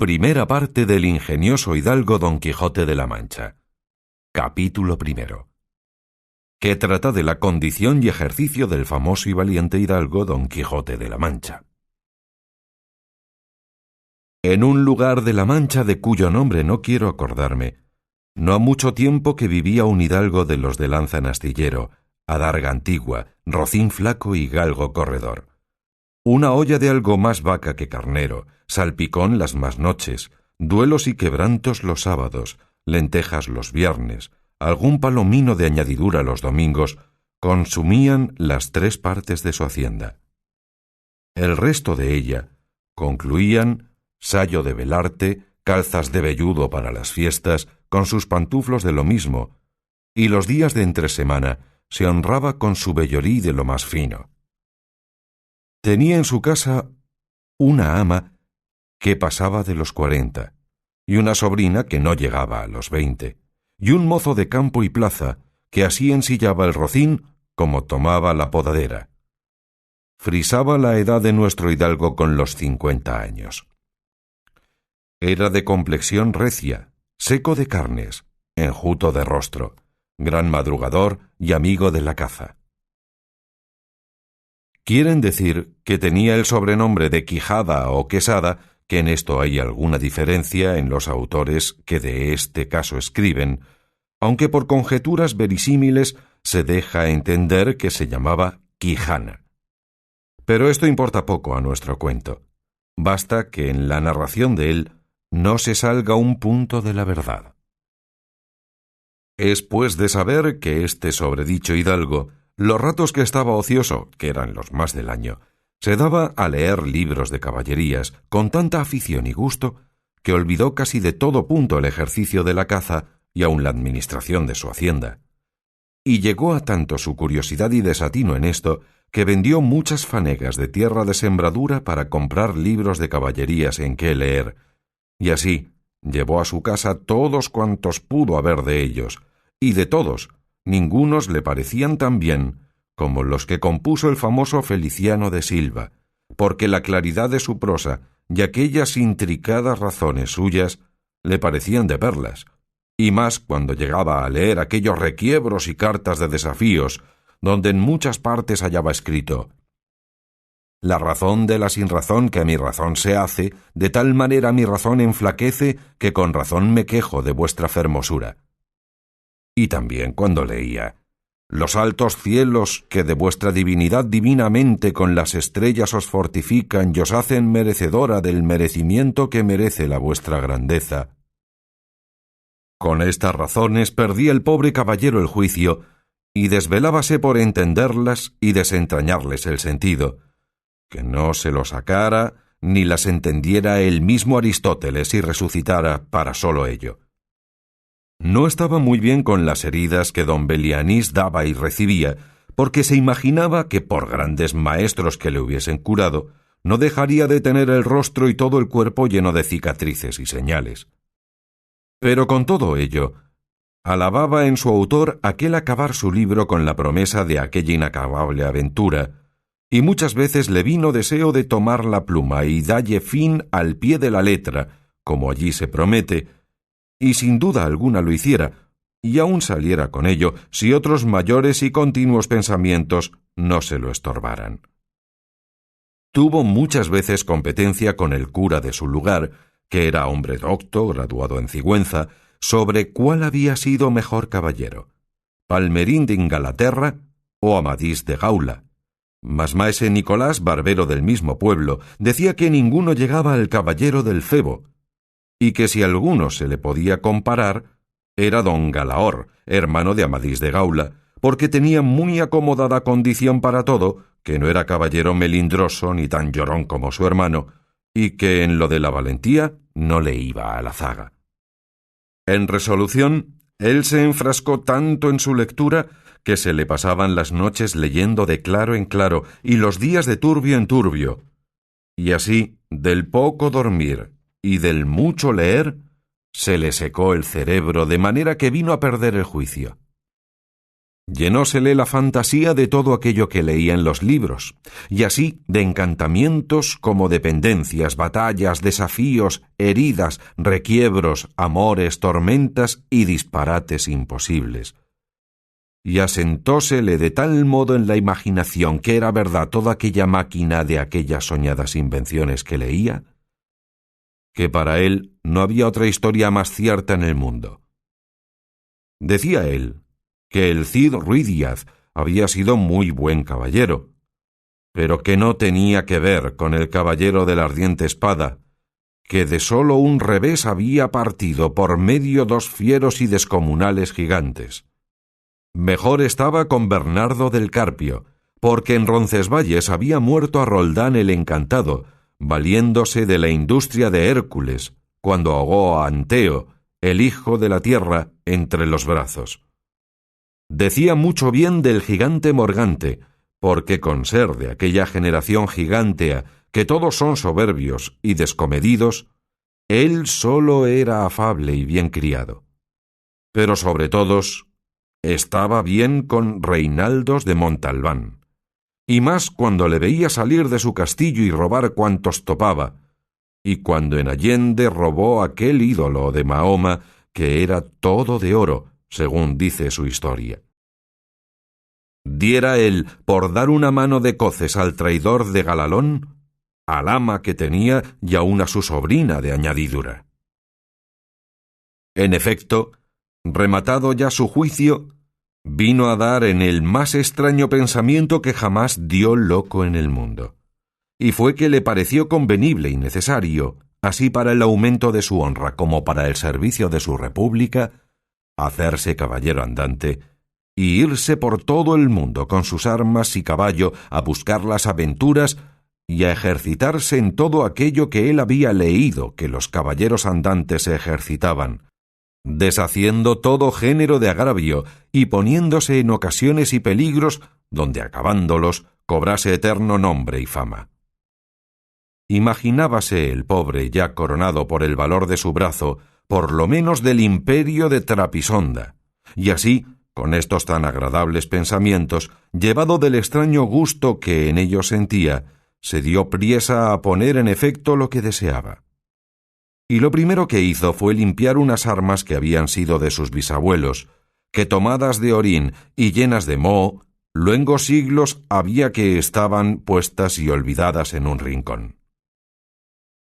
Primera parte del ingenioso hidalgo Don Quijote de la Mancha. Capítulo primero. Que trata de la condición y ejercicio del famoso y valiente hidalgo Don Quijote de la Mancha. En un lugar de la Mancha de cuyo nombre no quiero acordarme, no ha mucho tiempo que vivía un hidalgo de los de lanza en astillero, adarga antigua, rocín flaco y galgo corredor. Una olla de algo más vaca que carnero, salpicón las más noches, duelos y quebrantos los sábados, lentejas los viernes, algún palomino de añadidura los domingos, consumían las 3 partes de su hacienda. El resto de ella concluían sayo de velarte, calzas de velludo para las fiestas, con sus pantuflos de lo mismo, y los días de entresemana se honraba con su vellorí de lo más fino. Tenía en su casa una ama que pasaba de los 40, y una sobrina que no llegaba a los 20, y un mozo de campo y plaza que así ensillaba el rocín como tomaba la podadera. Frisaba la edad de nuestro hidalgo con los 50 años. Era de complexión recia, seco de carnes, enjuto de rostro, gran madrugador y amigo de la caza. Quieren decir que tenía el sobrenombre de Quijada o Quesada, que en esto hay alguna diferencia en los autores que de este caso escriben, aunque por conjeturas verisímiles se deja entender que se llamaba Quijana. Pero esto importa poco a nuestro cuento. Basta que en la narración de él no se salga un punto de la verdad. Es pues de saber que este sobredicho hidalgo, los ratos que estaba ocioso, que eran los más del año, se daba a leer libros de caballerías con tanta afición y gusto que olvidó casi de todo punto el ejercicio de la caza y aun la administración de su hacienda. Y llegó a tanto su curiosidad y desatino en esto que vendió muchas fanegas de tierra de sembradura para comprar libros de caballerías en que leer, y así llevó a su casa todos cuantos pudo haber de ellos, y de todos ningunos le parecían tan bien como los que compuso el famoso Feliciano de Silva, porque la claridad de su prosa y aquellas intricadas razones suyas le parecían de perlas, y más cuando llegaba a leer aquellos requiebros y cartas de desafíos, donde en muchas partes hallaba escrito: «La razón de la sinrazón que a mi razón se hace, de tal manera mi razón enflaquece, que con razón me quejo de vuestra fermosura». Y también cuando leía: «Los altos cielos que de vuestra divinidad divinamente con las estrellas os fortifican y os hacen merecedora del merecimiento que merece la vuestra grandeza». Con estas razones perdía el pobre caballero el juicio y desvelábase por entenderlas y desentrañarles el sentido, que no se lo sacara ni las entendiera el mismo Aristóteles y resucitara para solo ello. No estaba muy bien con las heridas que don Belianís daba y recibía, porque se imaginaba que por grandes maestros que le hubiesen curado, no dejaría de tener el rostro y todo el cuerpo lleno de cicatrices y señales. Pero con todo ello, alababa en su autor aquel acabar su libro con la promesa de aquella inacabable aventura, y muchas veces le vino deseo de tomar la pluma y dalle fin al pie de la letra, como allí se promete, y sin duda alguna lo hiciera, y aun saliera con ello si otros mayores y continuos pensamientos no se lo estorbaran. Tuvo muchas veces competencia con el cura de su lugar, que era hombre docto, graduado en Cigüenza, sobre cuál había sido mejor caballero, Palmerín de Ingalaterra o Amadís de Gaula. Mas maese Nicolás, barbero del mismo pueblo, decía que ninguno llegaba al caballero del Febo, y que si alguno se le podía comparar, era don Galaor, hermano de Amadís de Gaula, porque tenía muy acomodada condición para todo, que no era caballero melindroso ni tan llorón como su hermano, y que en lo de la valentía no le iba a la zaga. En resolución, él se enfrascó tanto en su lectura que se le pasaban las noches leyendo de claro en claro y los días de turbio en turbio, y así, del poco dormir y del mucho leer, se le secó el cerebro de manera que vino a perder el juicio. Llenósele la fantasía de todo aquello que leía en los libros, y así de encantamientos como dependencias, batallas, desafíos, heridas, requiebros, amores, tormentas y disparates imposibles. Y asentósele de tal modo en la imaginación que era verdad toda aquella máquina de aquellas soñadas invenciones que leía, que para él no había otra historia más cierta en el mundo. Decía él que el Cid Ruy Díaz había sido muy buen caballero, pero que no tenía que ver con el caballero de la ardiente espada, que de solo un revés había partido por medio dos fieros y descomunales gigantes. Mejor estaba con Bernardo del Carpio, porque en Roncesvalles había muerto a Roldán el Encantado, valiéndose de la industria de Hércules, cuando ahogó a Anteo, el hijo de la tierra, entre los brazos. Decía mucho bien del gigante Morgante, porque con ser de aquella generación gigántea que todos son soberbios y descomedidos, él solo era afable y bien criado. Pero sobre todos, estaba bien con Reinaldos de Montalbán, y más cuando le veía salir de su castillo y robar cuantos topaba, y cuando en Allende robó aquel ídolo de Mahoma que era todo de oro, según dice su historia. Diera él por dar una mano de coces al traidor de Galalón, al ama que tenía y aun a su sobrina de añadidura. En efecto, rematado ya su juicio, vino a dar en el más extraño pensamiento que jamás dio loco en el mundo, y fue que le pareció convenible y necesario, así para el aumento de su honra como para el servicio de su república, hacerse caballero andante y irse por todo el mundo con sus armas y caballo a buscar las aventuras y a ejercitarse en todo aquello que él había leído que los caballeros andantes se ejercitaban, deshaciendo todo género de agravio y poniéndose en ocasiones y peligros donde acabándolos cobrase eterno nombre y fama. Imaginábase el pobre ya coronado por el valor de su brazo, por lo menos del imperio de Trapisonda, y así, con estos tan agradables pensamientos, llevado del extraño gusto que en ellos sentía, se dio priesa a poner en efecto lo que deseaba. Y lo primero que hizo fue limpiar unas armas que habían sido de sus bisabuelos, que tomadas de orín y llenas de moho, luengos siglos había que estaban puestas y olvidadas en un rincón.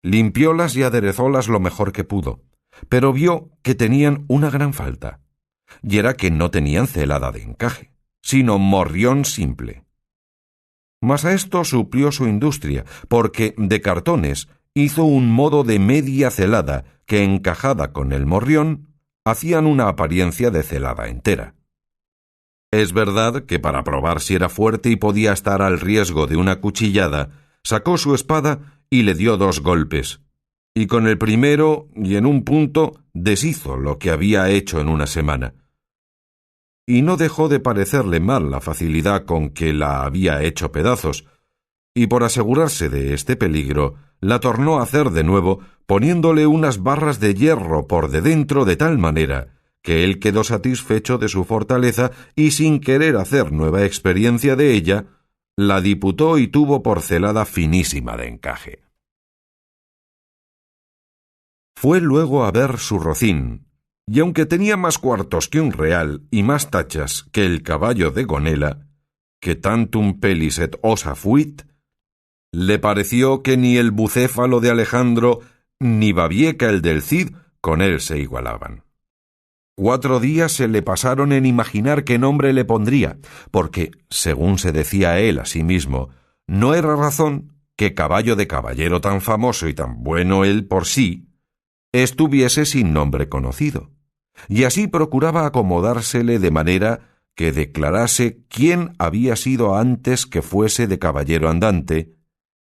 Limpiólas y aderezólas lo mejor que pudo, pero vio que tenían una gran falta, y era que no tenían celada de encaje, sino morrión simple. Mas a esto suplió su industria, porque de cartones hizo un modo de media celada que, encajada con el morrión, hacían una apariencia de celada entera. Es verdad que para probar si era fuerte y podía estar al riesgo de una cuchillada, sacó su espada y le dio 2 golpes, y con el primero y en un punto deshizo lo que había hecho en una semana. Y no dejó de parecerle mal la facilidad con que la había hecho pedazos, y por asegurarse de este peligro, la tornó a hacer de nuevo, poniéndole unas barras de hierro por de dentro de tal manera que él quedó satisfecho de su fortaleza y sin querer hacer nueva experiencia de ella, la diputó y tuvo por celada finísima de encaje. Fue luego a ver su rocín, y aunque tenía más cuartos que un real y más tachas que el caballo de Gonela, que tantum pellis et osa fuit, le pareció que ni el bucéfalo de Alejandro ni Babieca el del Cid con él se igualaban. 4 días se le pasaron en imaginar qué nombre le pondría, porque, según se decía él a sí mismo, no era razón que caballo de caballero tan famoso y tan bueno él por sí, estuviese sin nombre conocido, y así procuraba acomodársele de manera que declarase quién había sido antes que fuese de caballero andante,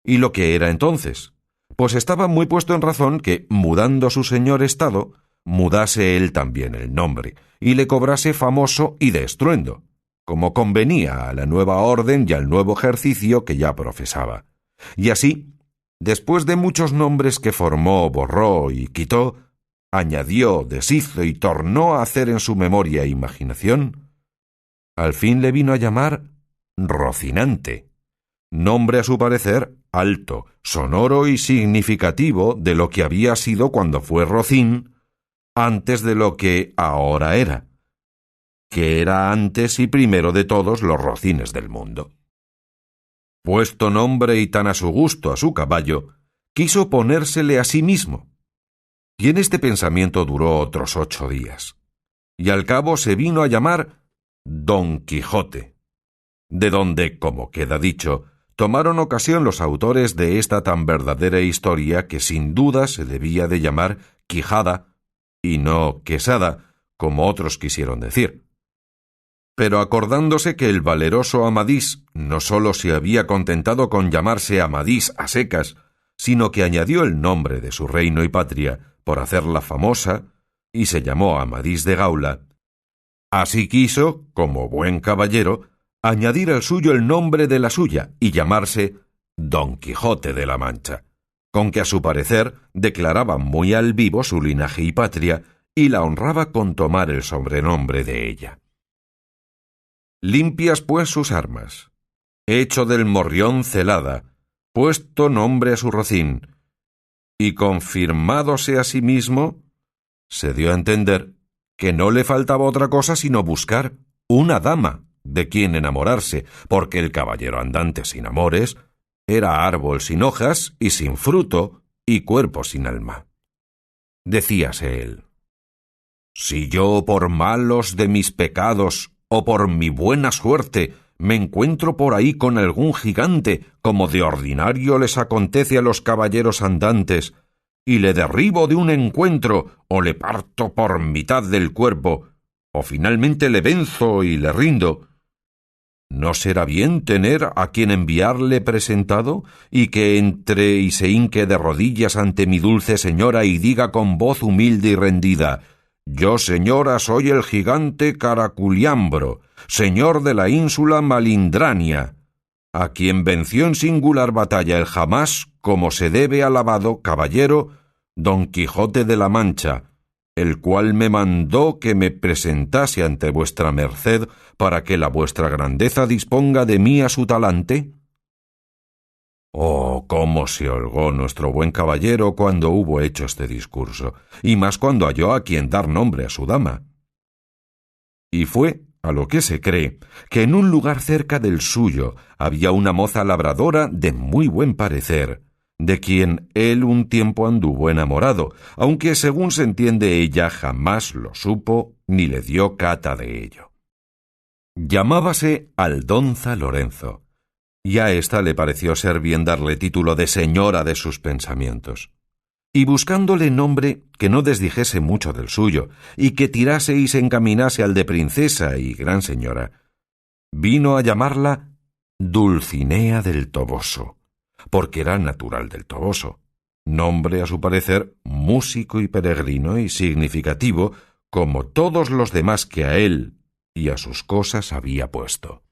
y lo que era entonces, pues estaba muy puesto en razón que, mudando su señor estado, mudase él también el nombre, y le cobrase famoso y de estruendo, como convenía a la nueva orden y al nuevo ejercicio que ya profesaba. Y así, después de muchos nombres que formó, borró y quitó, añadió, deshizo y tornó a hacer en su memoria e imaginación, Al fin le vino a llamar Rocinante, nombre a su parecer alto, sonoro y significativo de lo que había sido cuando fue Rocín, antes de lo que ahora era, que era antes y primero de todos los rocines del mundo. Puesto nombre y tan a su gusto a su caballo, quiso ponérsele a sí mismo. Y en este pensamiento duró otros 8 días, y al cabo se vino a llamar Don Quijote, de donde, como queda dicho, tomaron ocasión los autores de esta tan verdadera historia que sin duda se debía de llamar Quijada y no Quesada, como otros quisieron decir. Pero acordándose que el valeroso Amadís no sólo se había contentado con llamarse Amadís a secas, sino que añadió el nombre de su reino y patria por hacerla famosa, y se llamó Amadís de Gaula, así quiso, como buen caballero, añadir al suyo el nombre de la suya y llamarse Don Quijote de la Mancha, con que a su parecer declaraba muy al vivo su linaje y patria y la honraba con tomar el sobrenombre de ella. Limpias pues sus armas, hecho del morrión celada, puesto nombre a su rocín, y confirmádose a sí mismo, se dio a entender que no le faltaba otra cosa sino buscar una dama de quien enamorarse, porque el caballero andante sin amores era árbol sin hojas y sin fruto y cuerpo sin alma. Decíase él: si yo por malos de mis pecados o por mi buena suerte me encuentro por ahí con algún gigante, como de ordinario les acontece a los caballeros andantes, y le derribo de un encuentro, o le parto por mitad del cuerpo, o finalmente le venzo y le rindo, ¿no será bien tener a quien enviarle presentado, y que entre y se hinque de rodillas ante mi dulce señora y diga con voz humilde y rendida: yo, señora, soy el gigante Caraculiambro, señor de la ínsula Malindrania, a quien venció en singular batalla el jamás, como se debe alabado caballero, Don Quijote de la Mancha, el cual me mandó que me presentase ante vuestra merced para que la vuestra grandeza disponga de mí a su talante? Oh, cómo se holgó nuestro buen caballero cuando hubo hecho este discurso, y más cuando halló a quien dar nombre a su dama. Y fue, a lo que se cree, que en un lugar cerca del suyo había una moza labradora de muy buen parecer, de quien él un tiempo anduvo enamorado, aunque según se entiende ella jamás lo supo ni le dio cata de ello. Llamábase Aldonza Lorenzo, y a ésta le pareció ser bien darle título de señora de sus pensamientos. Y buscándole nombre que no desdijese mucho del suyo, y que tirase y se encaminase al de princesa y gran señora, vino a llamarla Dulcinea del Toboso, porque era natural del Toboso, nombre a su parecer músico y peregrino y significativo, como todos los demás que a él y a sus cosas había puesto.